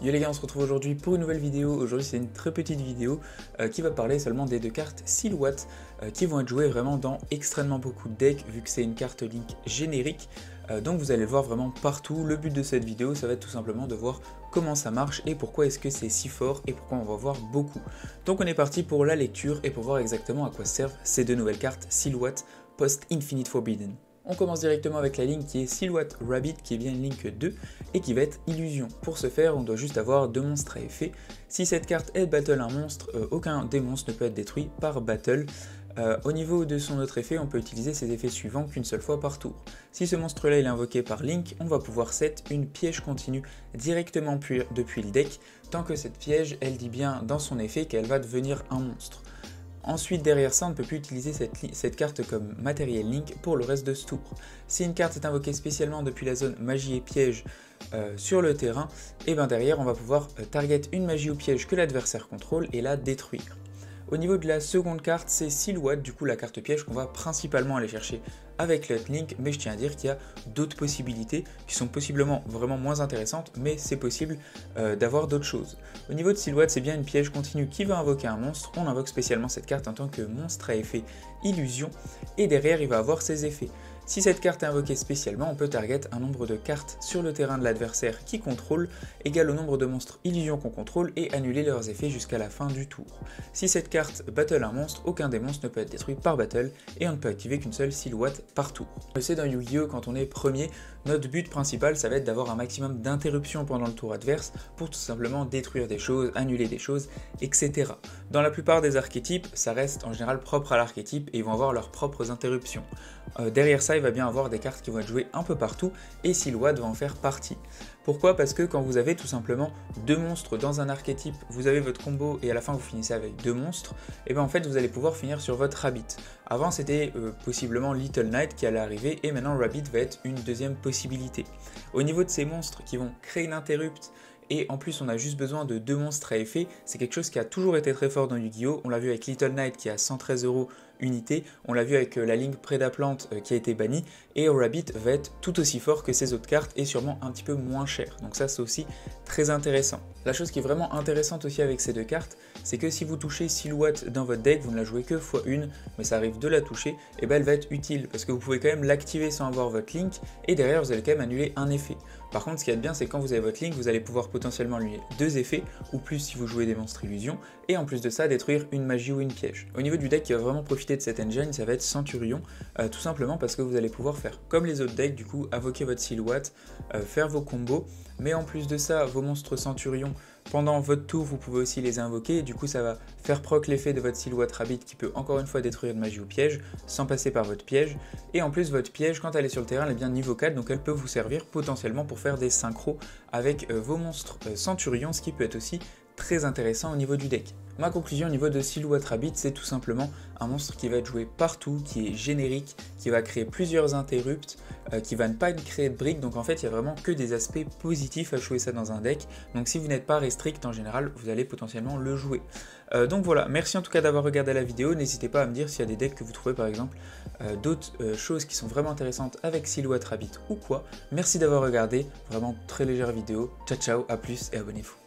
Yo les gars, on se retrouve aujourd'hui pour une nouvelle vidéo. Aujourd'hui c'est une très petite vidéo qui va parler seulement des deux cartes Silhouette qui vont être jouées vraiment dans extrêmement beaucoup de decks vu que c'est une carte Link générique. Donc vous allez le voir vraiment partout. Le but de cette vidéo ça va être tout simplement de voir comment ça marche et pourquoi est-ce que c'est si fort et pourquoi on va voir beaucoup. Donc on est parti pour la lecture et pour voir exactement à quoi servent ces deux nouvelles cartes Silhouette post-Infinite Forbidden. On commence directement avec la ligne qui est Silhouette Rabbit qui est bien une ligne 2 et qui va être Illusion. Pour ce faire, on doit juste avoir deux monstres à effet. Si cette carte est battle un monstre, aucun des monstres ne peut être détruit par battle. Au niveau de son autre effet, on peut utiliser ses effets suivants qu'une seule fois par tour. Si ce monstre là est invoqué par Link, on va pouvoir set une piège continue directement depuis le deck, tant que cette piège, elle dit bien dans son effet qu'elle va devenir un monstre. Ensuite, derrière ça, on ne peut plus utiliser cette carte comme matériel Link pour le reste de ce tour. Si une carte est invoquée spécialement depuis la zone magie et piège sur le terrain, et bien derrière, on va pouvoir target une magie ou piège que l'adversaire contrôle et la détruire. Au niveau de la seconde carte, c'est Silhouette, du coup la carte piège qu'on va principalement aller chercher avec le Link, mais je tiens à dire qu'il y a d'autres possibilités qui sont possiblement vraiment moins intéressantes, mais c'est possible d'avoir d'autres choses. Au niveau de Silhouette, c'est bien une piège continue qui va invoquer un monstre, on invoque spécialement cette carte en tant que monstre à effet Illusion, et derrière il va avoir ses effets. Si cette carte est invoquée spécialement, on peut target un nombre de cartes sur le terrain de l'adversaire qui contrôle, égal au nombre de monstres illusions qu'on contrôle et annuler leurs effets jusqu'à la fin du tour. Si cette carte battle un monstre, aucun des monstres ne peut être détruit par battle et on ne peut activer qu'une seule Silhouette par tour. On le sait dans Yu-Gi-Oh! Quand on est premier, notre but principal ça va être d'avoir un maximum d'interruptions pendant le tour adverse pour tout simplement détruire des choses, annuler des choses, etc. Dans la plupart des archétypes, ça reste en général propre à l'archétype et ils vont avoir leurs propres interruptions. Derrière ça, il va bien avoir des cartes qui vont être jouées un peu partout et Silhouette va en faire partie. Pourquoi? Parce que quand vous avez tout simplement deux monstres dans un archétype, vous avez votre combo et à la fin vous finissez avec deux monstres, et bien en fait vous allez pouvoir finir sur votre Rabbit. Avant c'était possiblement Little Knight qui allait arriver et maintenant Rabbit va être une deuxième possibilité. Au niveau de ces monstres qui vont créer une interrupt, et en plus on a juste besoin de deux monstres à effet, c'est quelque chose qui a toujours été très fort dans Yu-Gi-Oh! On l'a vu avec Little Knight qui a 113 € unité, on l'a vu avec la ligne Prédaplante qui a été bannie, et Rabbit va être tout aussi fort que ces autres cartes et sûrement un petit peu moins cher, donc ça c'est aussi très intéressant. La chose qui est vraiment intéressante aussi avec ces deux cartes, c'est que si vous touchez Silhouette dans votre deck, vous ne la jouez que x1, mais ça arrive de la toucher, et bien elle va être utile, parce que vous pouvez quand même l'activer sans avoir votre Link, et derrière vous allez quand même annuler un effet. Par contre, ce qui est bien, c'est que quand vous avez votre Link, vous allez pouvoir potentiellement annuler deux effets, ou plus si vous jouez des monstres illusions, et en plus de ça, détruire une magie ou une piège. Au niveau du deck qui va vraiment profiter de cette engine, ça va être Centurion, tout simplement parce que vous allez pouvoir faire comme les autres decks, du coup, invoquer votre Silhouette, faire vos combos, mais en plus de ça, vos monstres Centurion, pendant votre tour, vous pouvez aussi les invoquer, et du coup ça va faire proc l'effet de votre Silhouette Rabbit qui peut encore une fois détruire une magie ou piège, sans passer par votre piège, et en plus votre piège, quand elle est sur le terrain, elle est bien niveau 4, donc elle peut vous servir potentiellement pour faire des synchros avec vos monstres Centurion, ce qui peut être aussi très intéressant au niveau du deck. Ma conclusion au niveau de Silhouette Rabbit, c'est tout simplement un monstre qui va être joué partout, qui est générique, qui va créer plusieurs interrupts, qui va ne pas créer de briques, donc en fait il n'y a vraiment que des aspects positifs à jouer ça dans un deck, donc si vous n'êtes pas restrict en général, vous allez potentiellement le jouer. Donc voilà, merci en tout cas d'avoir regardé la vidéo, n'hésitez pas à me dire s'il y a des decks que vous trouvez par exemple d'autres choses qui sont vraiment intéressantes avec Silhouette Rabbit ou quoi. Merci d'avoir regardé, vraiment très légère vidéo, ciao ciao, à plus et abonnez-vous.